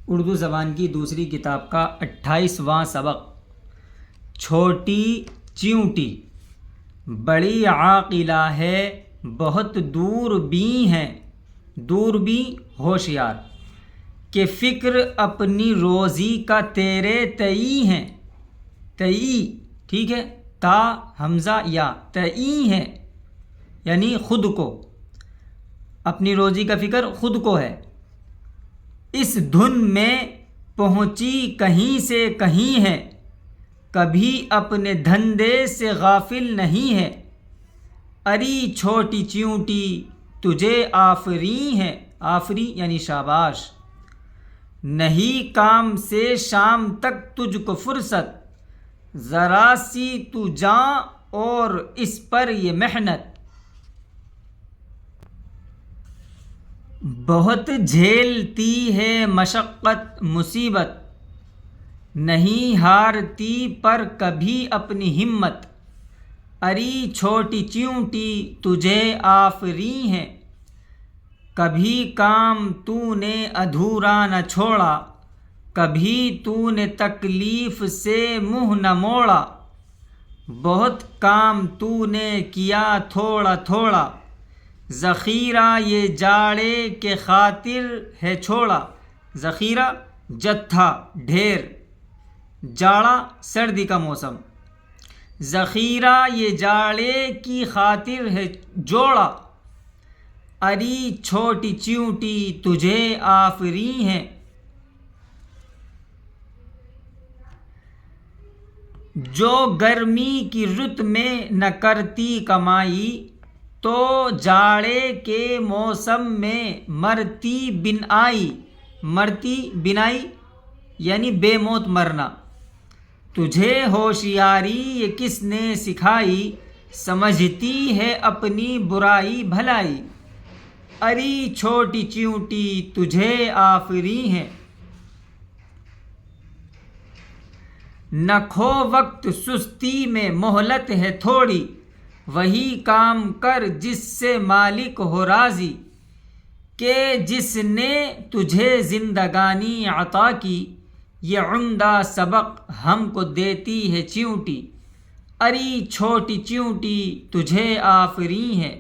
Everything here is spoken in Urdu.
اردو زبان کی دوسری کتاب کا 28واں سبق۔ چھوٹی چیونٹی بڑی عاقلہ ہے، بہت دور بین ہے، دور بین ہوشیار، کہ فکر اپنی روزی کا تیرے تئیں ہے۔ تئیں ٹھیک ہے، تا حمزہ یا تئیں ہے یعنی خود کو، اپنی روزی کا فکر خود کو ہے۔ اس دھن میں پہنچی کہیں سے کہیں ہے، کبھی اپنے دھندے سے غافل نہیں ہے۔ اری چھوٹی چیونٹی تجھے آفریں ہے، آفری یعنی شاباش، نہیں کام سے شام تک تجھ کو فرصت، ذرا سی تو جاں اور اس پر یہ محنت۔ بہت جھیلتی ہے مشقت مصیبت، نہیں ہارتی پر کبھی اپنی ہمت۔ اری چھوٹی چیونٹی تجھے آفریں ہے، کبھی کام تو نے ادھورا نہ چھوڑا، کبھی تو نے تکلیف سے منہ نہ موڑا۔ بہت کام تو نے کیا تھوڑا تھوڑا، ذخیرہ یہ جاڑے کے خاطر ہے چھوڑا۔ ذخیرہ جتھا، ڈھیر، جاڑا سردی کا موسم۔ ذخیرہ یہ جاڑے کی خاطر ہے جوڑا۔ اری چھوٹی چیونٹی تجھے آفریں ہے، جو گرمی کی رت میں نہ کرتی کمائی، تو جاڑے کے موسم میں مرتی بن آئی۔ مرتی بن آئی یعنی بے موت مرنا۔ تجھے ہوشیاری یہ کس نے سکھائی، سمجھتی ہے اپنی برائی بھلائی۔ اری چھوٹی چیونٹی تجھے آفریں ہے، نہ کھو وقت سستی میں مہلت ہے تھوڑی، وہی کام کر جس سے مالک ہو راضی، کہ جس نے تجھے زندگانی عطا کی، یہ عمدہ سبق ہم کو دیتی ہے چیونٹی۔ اری چھوٹی چیونٹی تجھے آفریں ہے۔